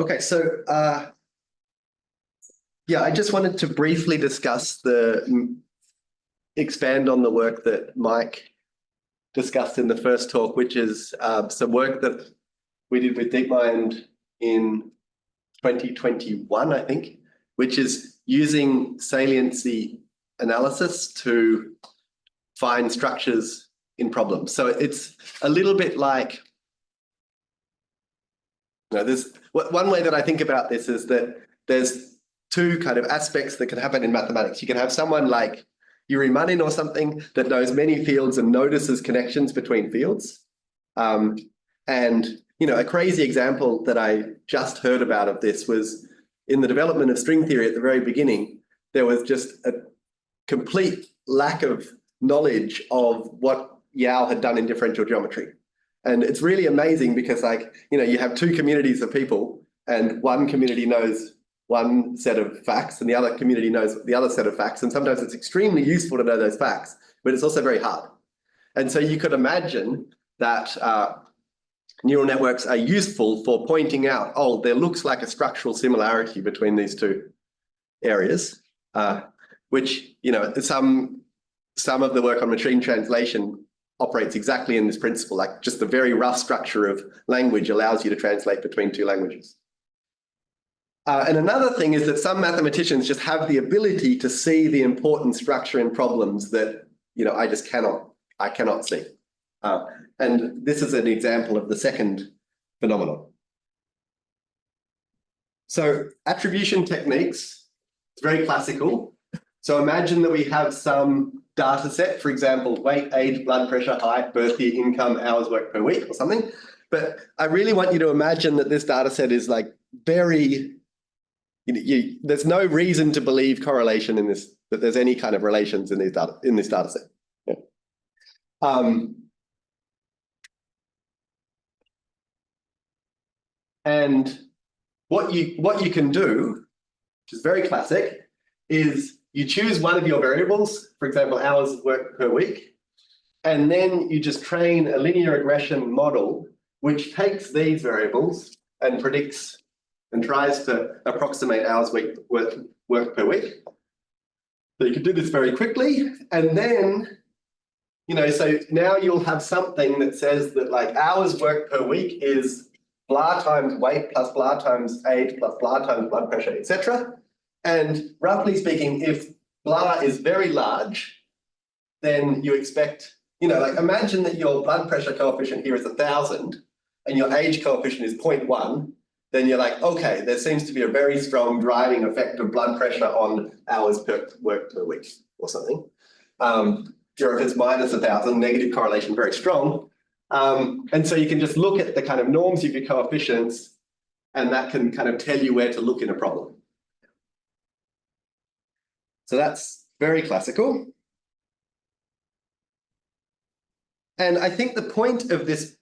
Okay, so yeah, I just wanted to briefly discuss expand on the work that Mike discussed in the first talk, which is some work that we did with DeepMind in 2021, I think, which is using saliency analysis to find structures in problems. So it's a little bit like, there's one way that I think about this is that there's two kind of aspects that can happen in mathematics. You can have someone like Yuri Manin or something that knows many fields and notices connections between fields. And a crazy example that I just heard about of this was in the development of string theory at the very beginning, there was just a complete lack of knowledge of what Yao had done in differential geometry. And it's really amazing because you have two communities of people and one community knows one set of facts and the other community knows the other set of facts. And sometimes it's extremely useful to know those facts, but it's also very hard. And so you could imagine that neural networks are useful for pointing out, oh, there looks like a structural similarity between these two areas, which, some of the work on machine translation operates exactly in this principle, like just the very rough structure of language allows you to translate between two languages. And another thing is that some mathematicians just have the ability to see the important structure in problems that, I cannot see. And this is an example of the second phenomenon. So attribution techniques, it's very classical. So imagine that we have some data set, for example, weight, age, blood pressure, height, birth year, income, hours worked per week or something. But I really want you to imagine that this data set is like very, there's no reason to believe correlation in this, that there's any kind of relations in this data set. Yeah. And what you can do, which is very classic, is you choose one of your variables, for example, hours worked per week, and then you just train a linear regression model which takes these variables and predicts and tries to approximate hours worked per week. So you can do this very quickly, and then, so now you'll have something that says that like hours worked per week is blah times weight plus blah times age plus blah times blood pressure, etc. And roughly speaking, if blah is very large, then you expect, imagine that your blood pressure coefficient here is 1,000 and your age coefficient is 0.1, then you're like, okay, there seems to be a very strong driving effect of blood pressure on hours worked per week or something. Or if it's minus 1,000, negative correlation, very strong. And so you can just look at the kind of norms of your coefficients and that can kind of tell you where to look in a problem. So that's very classical. And I think the point of this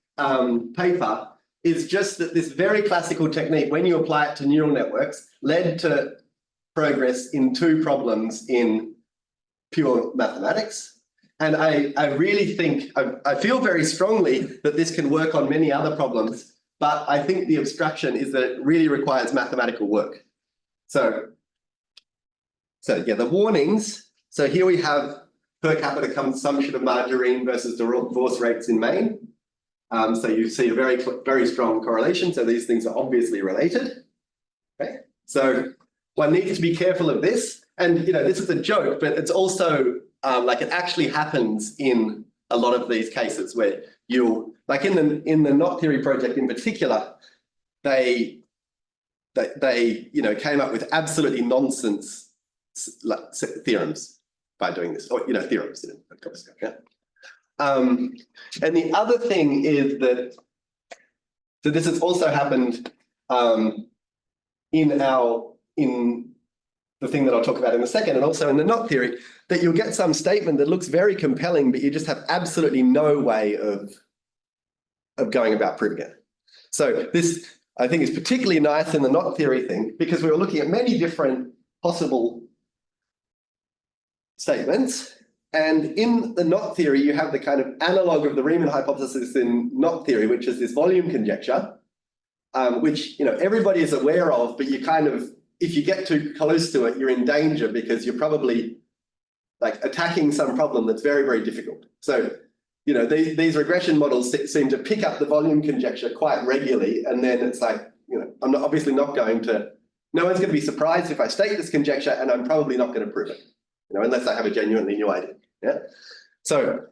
paper is just that this very classical technique, when you apply it to neural networks, led to progress in two problems in pure mathematics. And I really think, I feel very strongly that this can work on many other problems, but I think the abstraction is that it really requires mathematical work. So yeah, the warnings. So here we have per capita consumption of margarine versus divorce rates in Maine. So you see a very strong correlation. So these things are obviously related. Okay. So one needs to be careful of this. And this is a joke, but it's also like it actually happens in a lot of these cases where you, like in the knot theory project in particular, they came up with absolutely nonsense theorems by doing this, or theorems. Yeah. And the other thing is that, so this has also happened in the thing that I'll talk about in a second, and also in the knot theory, that you'll get some statement that looks very compelling, but you just have absolutely no way of going about proving it. So this, I think, is particularly nice in the knot theory thing, because we were looking at many different possible statements. And in the knot theory, you have the kind of analog of the Riemann hypothesis in knot theory, which is this volume conjecture. which everybody is aware of, but you kind of, if you get too close to it, you're in danger because you're probably like attacking some problem that's very, very difficult. So, these regression models seem to pick up the volume conjecture quite regularly, and then it's like, I'm obviously not going to, no one's going to be surprised if I state this conjecture, and I'm probably not going to prove it, unless I have a genuinely new idea. Yeah. So,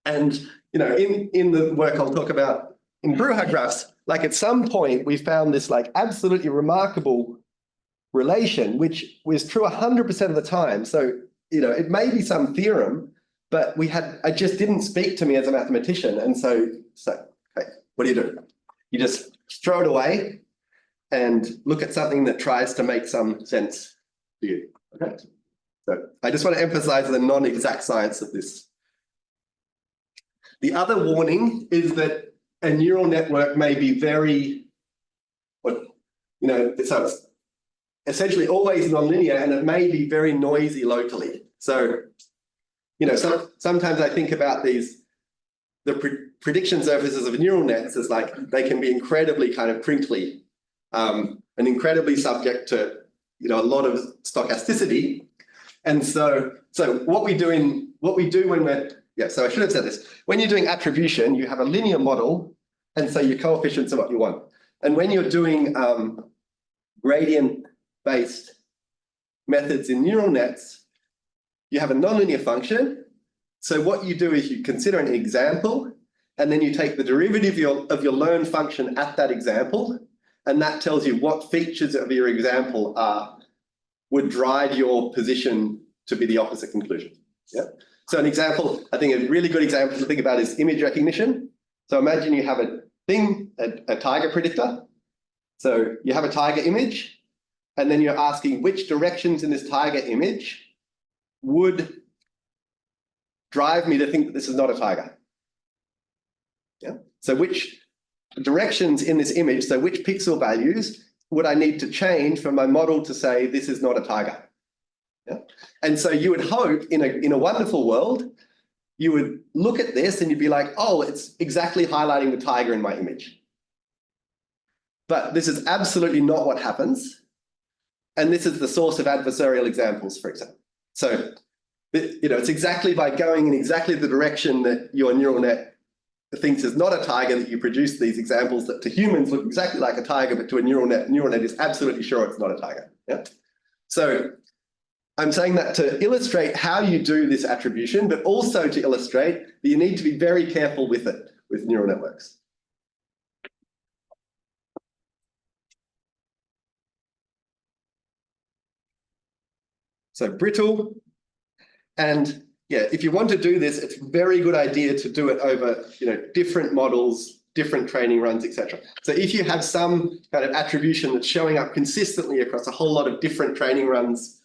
and in the work I'll talk about in Bruja graphs, like at some point we found this like absolutely remarkable relation, which was true 100% of the time. So, it may be some theorem, but it just didn't speak to me as a mathematician. And so okay, what do? You just throw it away and look at something that tries to make some sense to you. Okay. So I just want to emphasize the non-exact science of this. The other warning is that a neural network may be very, so it's essentially always nonlinear, and it may be very noisy locally. So, sometimes I think about the prediction surfaces of neural nets as like they can be incredibly kind of crinkly, and incredibly subject to a lot of stochasticity. And so what we do when we're, so I should have said this. When you're doing attribution, you have a linear model, and so your coefficients are what you want. And when you're doing gradient-based methods in neural nets, you have a nonlinear function. So what you do is you consider an example, and then you take the derivative of your learned function at that example, and that tells you what features of your example would drive your position to be the opposite conclusion. Yeah. So an example, I think a really good example to think about is image recognition. So imagine you have a tiger predictor. So you have a tiger image, and then you're asking which directions in this tiger image would drive me to think that this is not a tiger. Yeah. So which directions in this image, so which pixel values would I need to change for my model to say this is not a tiger? Yeah. And so you would hope in a wonderful world, you would look at this and you'd be like, oh, it's exactly highlighting the tiger in my image. But this is absolutely not what happens. And this is the source of adversarial examples, for example. So, it's exactly by going in exactly the direction that your neural net thinks is not a tiger that you produce these examples that to humans look exactly like a tiger, but to a neural net is absolutely sure it's not a tiger. Yeah. So I'm saying that to illustrate how you do this attribution, but also to illustrate that you need to be very careful with it, with neural networks. So brittle, and yeah, if you want to do this, it's a very good idea to do it over, different models, different training runs, etc. So if you have some kind of attribution that's showing up consistently across a whole lot of different training runs,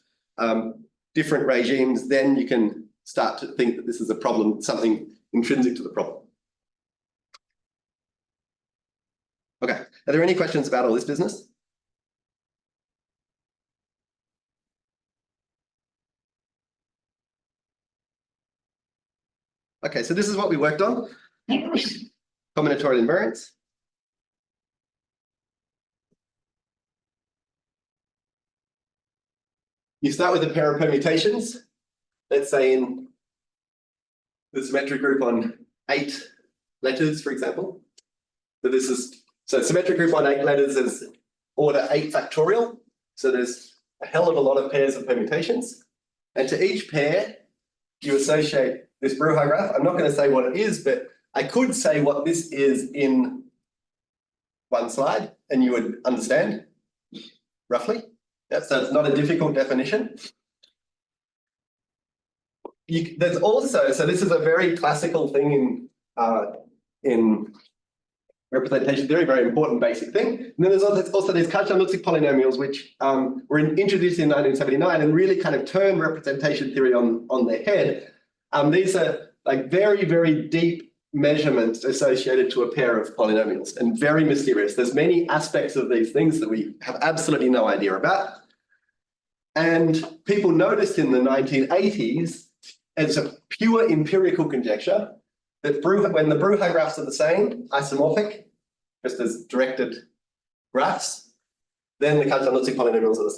different regimes, then you can start to think that this is a problem, something intrinsic to the problem. Okay, are there any questions about all this business? Okay, so this is what we worked on. Combinatorial invariance. You start with a pair of permutations. Let's say in the symmetric group on 8 letters, for example. So symmetric group on 8 letters is order 8 factorial. So there's a hell of a lot of pairs of permutations. And to each pair, you associate this Bruja graph. I'm not going to say what it is, but I could say what this is in one slide, and you would understand, roughly. Yeah, so it's not a difficult definition. There's also, so this is a very classical thing in representation theory, very important basic thing. And then there's also these Kac-Lutzyk polynomials, which were introduced in 1979 and really kind of turned representation theory on their head. These are like very, very deep measurements associated to a pair of polynomials and very mysterious. There's many aspects of these things that we have absolutely no idea about. And people noticed in the 1980s, as a pure empirical conjecture, that when the Bruja graphs are the same, isomorphic, just as directed graphs, then the Cauchy-Lutzy polynomials are the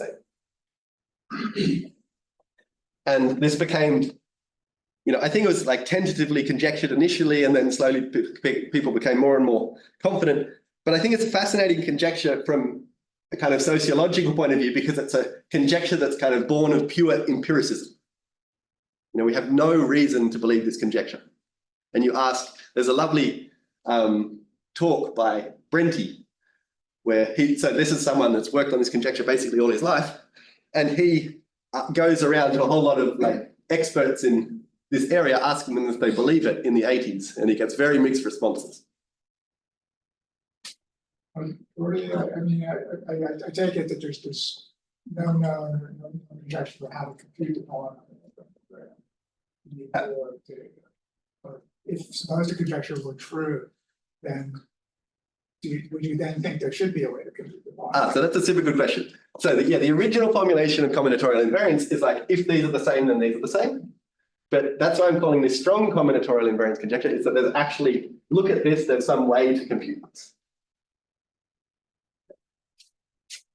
same. And this became, I think it was like tentatively conjectured initially, and then slowly people became more and more confident. But I think it's a fascinating conjecture from a kind of sociological point of view, because it's a conjecture that's kind of born of pure empiricism. We have no reason to believe this conjecture. And you ask, there's a lovely talk by Brenty, where so this is someone that's worked on this conjecture basically all his life, and he goes around to a whole lot of experts in this area asking them if they believe it in the 80s, and he gets very mixed responses. I take it that there's this no conjecture for how to compute the polynomial. If suppose the conjecture were true, then would you then think there should be a way to compute the polynomial? So that's a super good question. So the original formulation of combinatorial invariance is like, if these are the same, then these are the same. But that's why I'm calling this strong combinatorial invariance conjecture, is that there's actually, look at this, there's some way to compute this.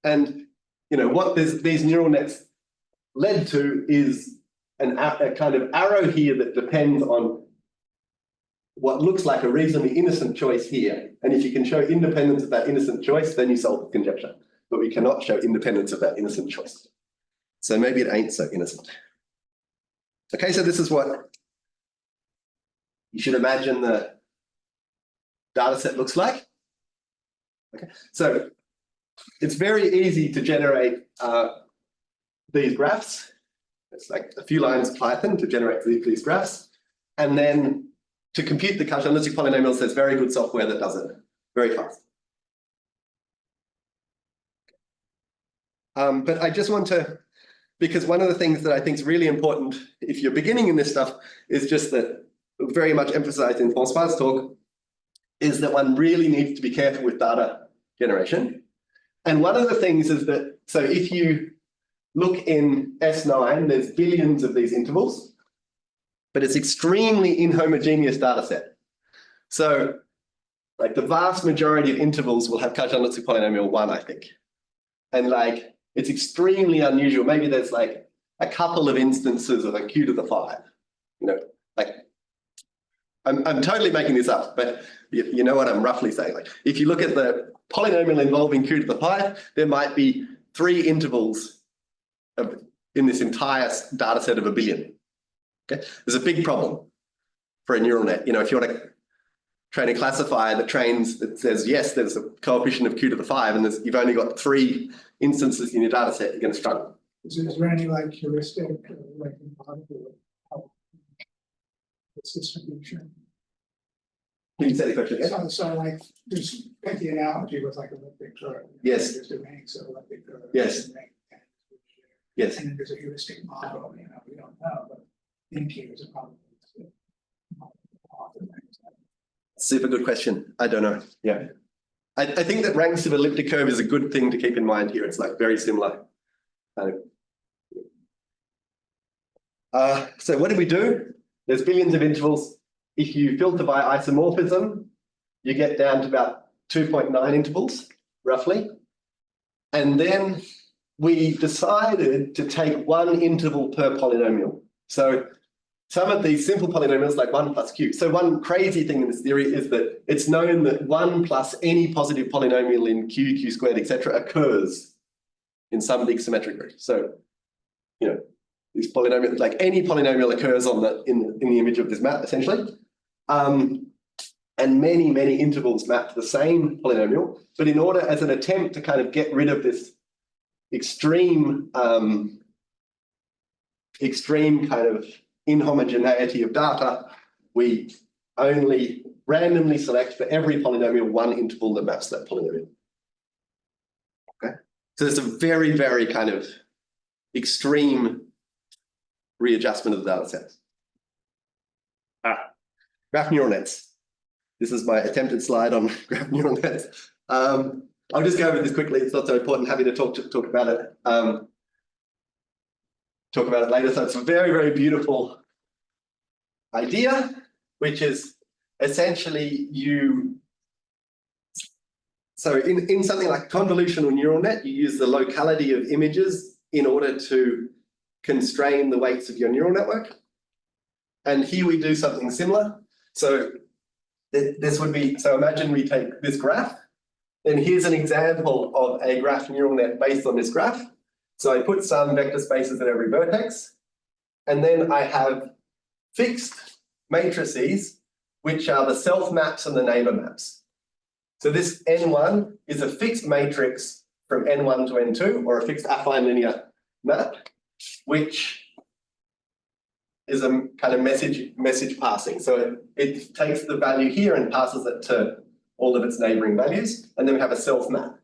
And what these neural nets led to is a kind of arrow here that depends on what looks like a reasonably innocent choice here. And if you can show independence of that innocent choice, then you solve the conjecture. But we cannot show independence of that innocent choice. So maybe it ain't so innocent. Okay, so this is what you should imagine the data set looks like. Okay, so it's very easy to generate these graphs. It's like a few lines of Python to generate these graphs. And then to compute the Cauchy-Lutzy polynomials, there's very good software that does it very fast. But I just want to, because one of the things that I think is really important if you're beginning in this stuff is just that, very much emphasized in François' talk, is that one really needs to be careful with data generation. And one of the things is that, so if you look in S9, there's billions of these intervals, but it's extremely inhomogeneous data set. So like the vast majority of intervals will have Cauchy-Lutzy polynomial 1, I think. And it's extremely unusual. Maybe there's like a couple of instances of a q to the 5. I'm totally making this up, but you know what I'm roughly saying. If you look at the polynomial involving q to the 5, there might be 3 intervals in this entire data set of a billion. Okay, there's a big problem for a neural net. If you want to train a classifier that says yes, there's a coefficient of q to the 5, and you've only got 3 instances in your data set, you're going to struggle. Is there any heuristic this distribution? Can you say the question again? So just take the analogy with elliptic curve. Yes. There's the ranks of elliptic curve. Yes. Yes. And then there's a heuristic model. We don't know, but think here's a problem. Super good question. I don't know. Yeah. I think that ranks of elliptic curve is a good thing to keep in mind here. It's very similar. So what do we do? There's billions of intervals. If you filter by isomorphism, you get down to about 2.9 intervals, roughly. And then we decided to take 1 interval per polynomial. So some of these simple polynomials, like 1 plus q. So one crazy thing in this theory is that it's known that 1 plus any positive polynomial in q squared, etc., occurs in some big symmetric group. So, these polynomials, like any polynomial occurs in the image of this map, essentially. And many, many intervals map to the same polynomial. But in order, as an attempt to kind of get rid of this extreme kind of inhomogeneity of data, we only randomly select for every polynomial 1 interval that maps that polynomial. Okay, so there's a very, very kind of extreme readjustment of the data sets. Graph neural nets. This is my attempted slide on graph neural nets. I'll just go over this quickly. It's not so important. Happy to talk about it. Talk about it later. So it's a very, very beautiful idea, which is essentially you So in something like convolutional neural net, you use the locality of images in order to constrain the weights of your neural network. And here we do something similar. So this would be, so imagine we take this graph, and here's an example of a graph neural net based on this graph. So I put some vector spaces at every vertex, and then I have fixed matrices, which are the self maps and the neighbor maps. So this N1 is a fixed matrix from N1 to N2, or a fixed affine linear map, which is a kind of message passing. So it takes the value here and passes it to all of its neighboring values. And then we have a self map,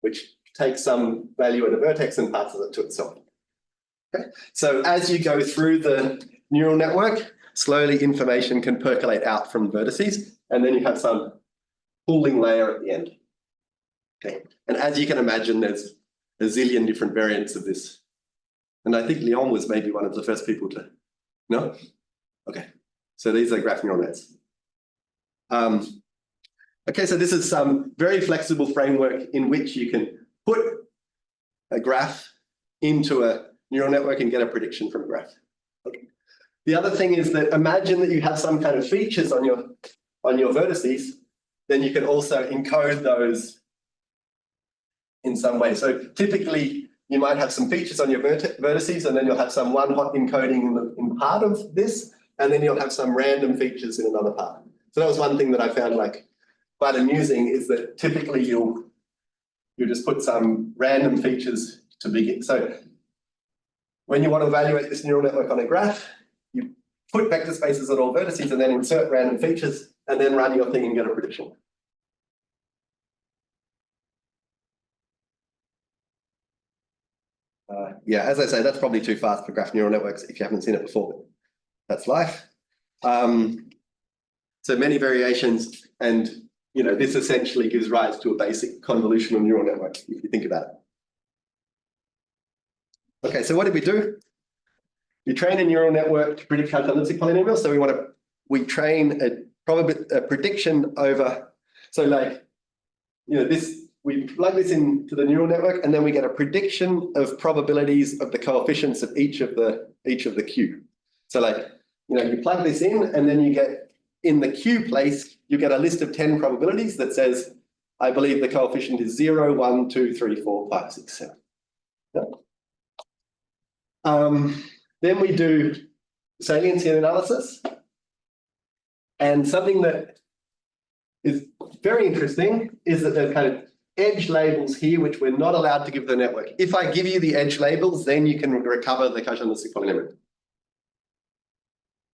which takes some value at a vertex and passes it to itself. Okay. So as you go through the neural network, slowly information can percolate out from vertices, and then you have some pooling layer at the end. Okay. And as you can imagine, there's a zillion different variants of this. And I think Leon was maybe one of the first people to, no? Okay. So these are graph neural nets. Okay, so this is some very flexible framework in which you can put a graph into a neural network and get a prediction from a graph. Okay. The other thing is that imagine that you have some kind of features on your vertices, then you can also encode those in some way. So typically, you might have some features on your vertices, and then you'll have some one-hot encoding in part of this, and then you'll have some random features in another part. So that was one thing that I found like quite amusing, is that typically you just put some random features to begin. So when you want to evaluate this neural network on a graph, you put vector spaces at all vertices and then insert random features, and then run your thing and get a prediction. Yeah, as I say, that's probably too fast for graph neural networks if you haven't seen it before. That's life. So many variations, and this essentially gives rise to a basic convolutional neural network, if you think about it. Okay, so what did we do? We train a neural network to predict calculated polynomials. So we train a prediction over, so like, we plug this into the neural network, and then we get a prediction of probabilities of the coefficients of each of the Q. So like, you plug this in, and then you get, in the Q place, you get a list of 10 probabilities that says, I believe the coefficient is 0, 1, 2, 3, 4, 5, 6, 7. Yeah. Then we do saliency analysis. And something that is very interesting is that there's kind of edge labels here, which we're not allowed to give the network. If I give you the edge labels, then you can recover the Cauchy-Lewis polynomial.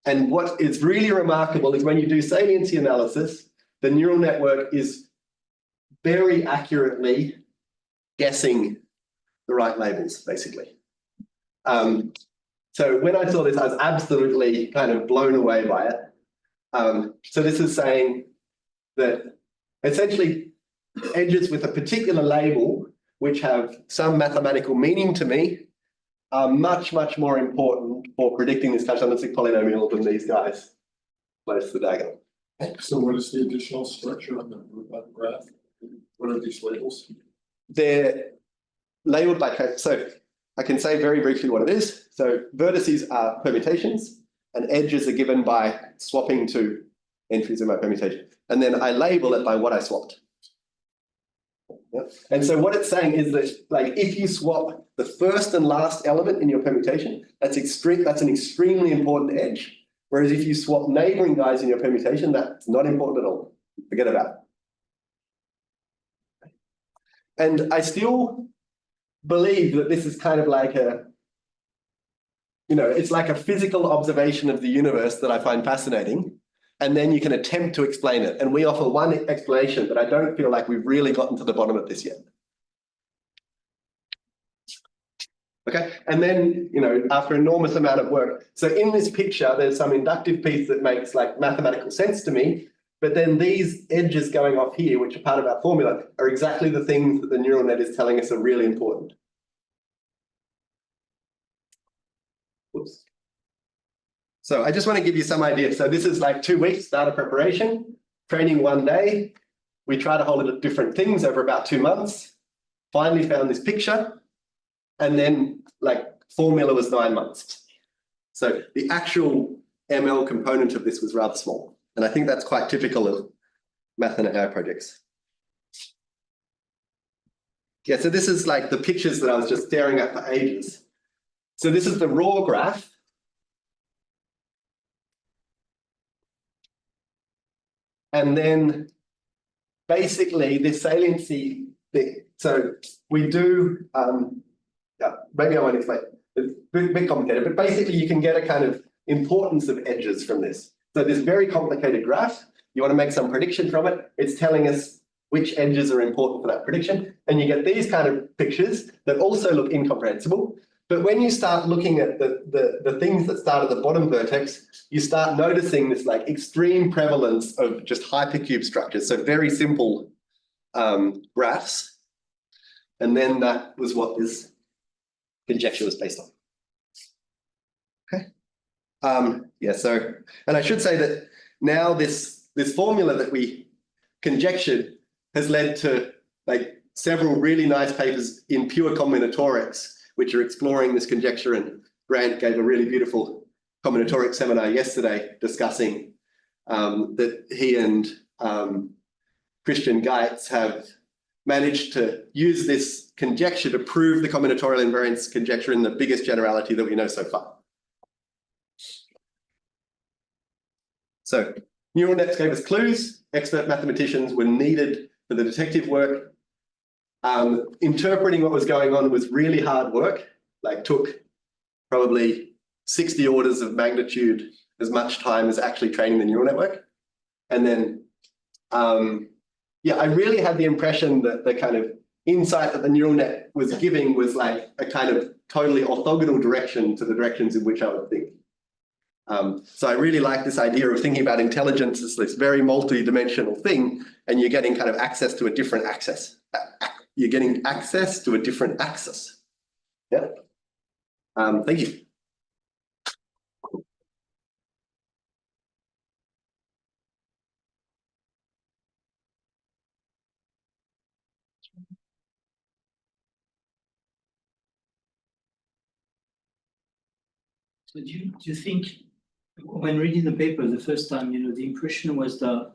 And what is really remarkable is when you do saliency analysis, the neural network is very accurately guessing the right labels, basically. So when I saw this, I was absolutely kind of blown away by it. So this is saying that essentially edges with a particular label, which have some mathematical meaning to me, are much, much more important for predicting this Cauchy-Lewis polynomial than these guys close to the diagonal. So what is the additional structure on the graph? What are these labels? They're labeled by code. So I can say very briefly what it is. So vertices are permutations, and edges are given by swapping two entries in my permutation. And then I label it by what I swapped. Yep. And so what it's saying is that, like, if you swap the first and last element in your permutation, that's an extremely important edge. Whereas if you swap neighboring guys in your permutation, that's not important at all. Forget about it. And I still believe that this is kind of like it's like a physical observation of the universe that I find fascinating. And then you can attempt to explain it. And we offer one explanation, but I don't feel like we've really gotten to the bottom of this yet. Okay, and then, after enormous amount of work. So in this picture, there's some inductive piece that makes like mathematical sense to me, but then these edges going off here, which are part of our formula, are exactly the things that the neural net is telling us are really important. Whoops. So I just want to give you some idea. So this is like 2 weeks data preparation, training 1 day. we tried a whole lot of different things over about 2 months, finally found this picture, and then like formula was 9 months. So the actual ML component of this was rather small. And I think that's quite typical of math and AI projects. Yeah, so this is like the pictures that I was just staring at for ages. So this is the raw graph. And then basically this saliency thing. So we do, yeah, maybe I won't explain. It's a bit complicated, but basically you can get a kind of importance of edges from this. So this very complicated graph, you want to make some prediction from it. It's telling us which edges are important for that prediction. And you get these kind of pictures that also look incomprehensible. But when you start looking at the things that start at the bottom vertex, you start noticing this like extreme prevalence of just hypercube structures. So very simple graphs. And then that was what this conjecture was based on. Okay. Yeah, so, and I should say that now this formula that we conjectured has led to like several really nice papers in pure combinatorics, which are exploring this conjecture, and Grant gave a really beautiful combinatorics seminar yesterday discussing that he and Christian Geitz have managed to use this conjecture to prove the combinatorial invariance conjecture in the biggest generality that we know so far. So neural nets gave us clues. Expert mathematicians were needed for the detective work. Interpreting what was going on was really hard work, like took probably 60 orders of magnitude as much time as actually training the neural network. And then, yeah, I really had the impression that the kind of insight that the neural net was giving was like a kind of totally orthogonal direction to the directions in which I would think. So I really like this idea of thinking about intelligence as this very multi-dimensional thing, and you're getting kind of access to a different access. You're getting access to a different axis. Yeah. Thank you. So do you think, when reading the paper the first time, the impression was the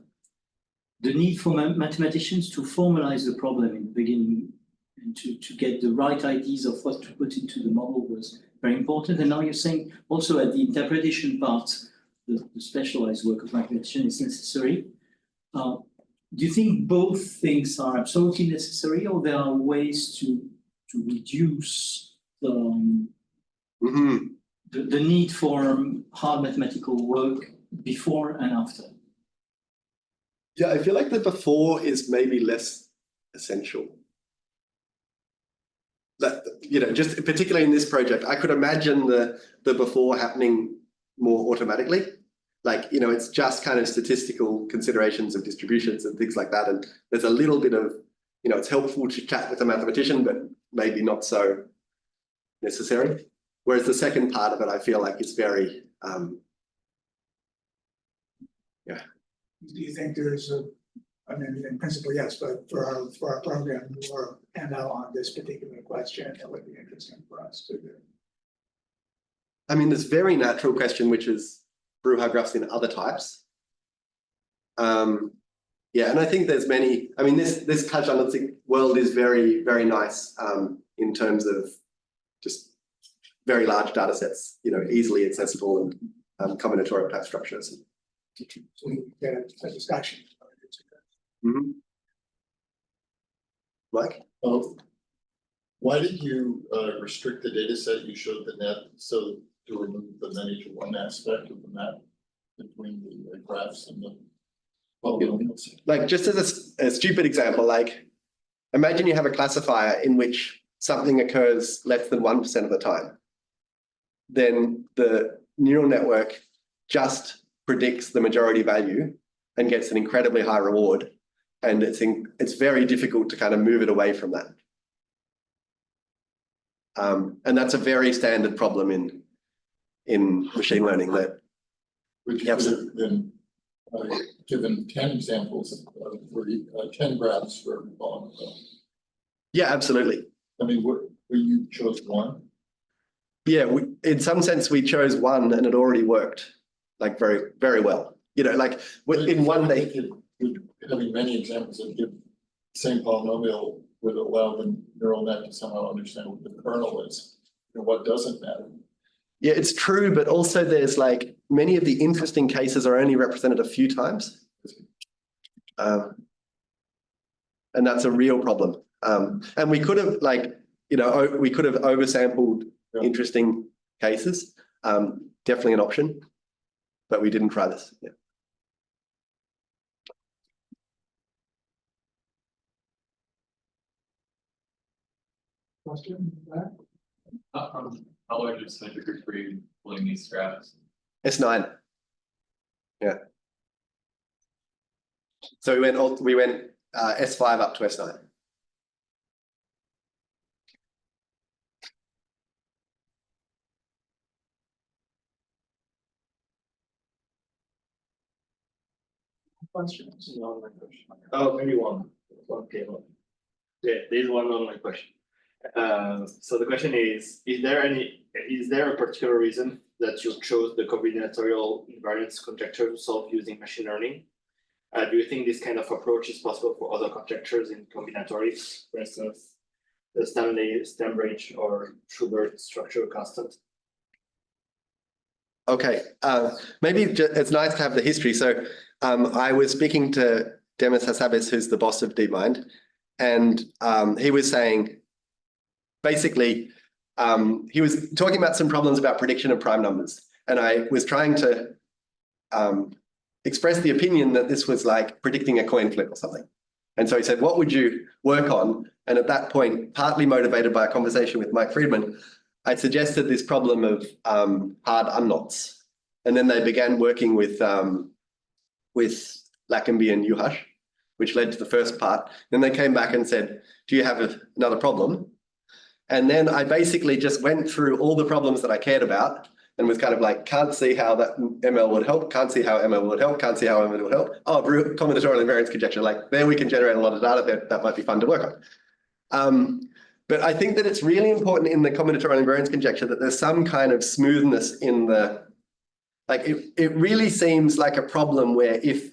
need for mathematicians to formalize the problem in the beginning and to get the right ideas of what to put into the model was very important. And now you're saying also at the interpretation part, the specialized work of mathematician is necessary. Do you think both things are absolutely necessary, or there are ways to reduce the need for hard mathematical work before and after? Yeah, I feel like the before is maybe less essential. That, just particularly in this project, I could imagine the before happening more automatically. Like, it's just kind of statistical considerations of distributions and things like that. And there's a little bit of, it's helpful to chat with a mathematician, but maybe not so necessary. Whereas the second part of it, I feel like it's very, yeah. Do you think there's I mean, in principle, yes, but for our program, more ML on this particular question, it would be interesting for us to do. I mean, this very natural question, which is Brouillard graphs in other types. Yeah, and I think there's many. I mean, this Kaj world is very, very nice in terms of just very large data sets, easily accessible and combinatorial type structures. So we get a discussion. Mike? Why did you restrict the data set you showed the net so to remove the many to one aspect of the map between the graphs and the polynomials? Like, just as a stupid example, like imagine you have a classifier in which something occurs less than 1% of the time. Then the neural network just predicts the majority value and gets an incredibly high reward. And it's very difficult to kind of move it away from that. And that's a very standard problem in machine learning. That Which you could have then given 10 examples for 10 graphs for every polynomial. Yeah, absolutely. I mean, where you chose one. Yeah, in some sense, we chose one and it already worked like very, very well. You know, like in one day. Having many examples that give the same polynomial would allow the neural net to somehow understand what the kernel is and what doesn't matter. Yeah, it's true, but also there's like many of the interesting cases are only represented a few times. And that's a real problem. And we could have we could have oversampled interesting cases. Definitely an option, but we didn't try this. Yeah. Question, back? How large is symmetry for you pulling these graphs? S9. Yeah. So we went S5 up to S9. Questions? Online question. Oh, maybe one came up. Yeah, there's one online question. So the question is there a particular reason that you chose the combinatorial invariance conjecture to solve using machine learning? Do you think this kind of approach is possible for other conjectures in combinatories, for instance, the Stanley stem range or Schubert structure constant? Okay, maybe it's nice to have the history. So I was speaking to Demis Hassabis, who's the boss of DeepMind, and he was saying, basically, he was talking about some problems about prediction of prime numbers. And I was trying to express the opinion that this was like predicting a coin flip or something. And so he said, what would you work on? And at that point, partly motivated by a conversation with Mike Friedman, I suggested this problem of hard unknots. And then they began working with Lackenby and Juhasz, which led to the first part. Then they came back and said, do you have another problem? And then I basically just went through all the problems that I cared about and was kind of like, can't see how that ML would help, can't see how ML would help, can't see how ML would help. Oh, combinatorial invariance conjecture, like there we can generate a lot of data that might be fun to work on. But I think that it's really important in the combinatorial invariance conjecture that there's some kind of smoothness in the, like it really seems like a problem where if,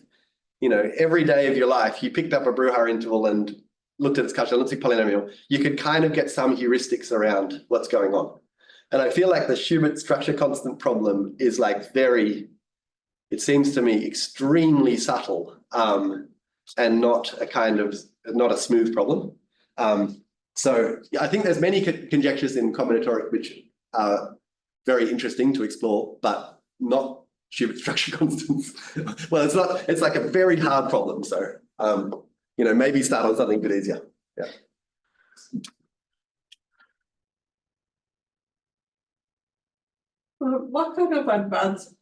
you know, every day of your life you picked up a Brouwer interval and looked at its Cauchy-Lensing polynomial, you could kind of get some heuristics around what's going on. And I feel like the Schubert structure constant problem is like very, it seems to me extremely subtle and not a smooth problem. So I think there's many conjectures in combinatoric which are very interesting to explore, but not Schubert structure constants. Well, it's not, it's like a very hard problem. So, you know, maybe start on something a bit easier. Yeah. What kind of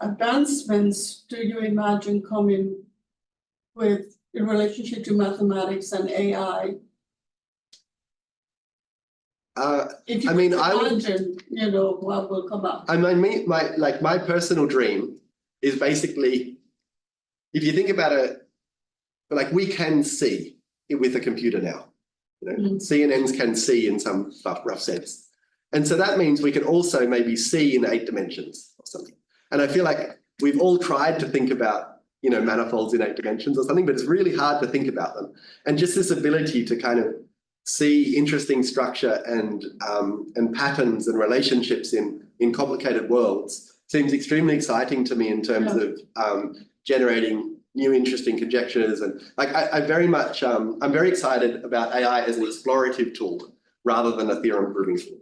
advancements do you imagine coming with in relationship to mathematics and AI? If you imagine, you know, what will come up. I mean, my personal dream is basically, if you think about it, like we can see it with a computer now. You know, CNNs can see in some rough sense. And so that means we can also maybe see in 8 dimensions or something. And I feel like we've all tried to think about, you know, manifolds in 8 dimensions or something, but it's really hard to think about them. And just this ability to kind of see interesting structure and patterns and relationships in complicated worlds seems extremely exciting to me in terms of generating new interesting conjectures. And like I very much, I'm very excited about AI as an explorative tool rather than a theorem proving tool.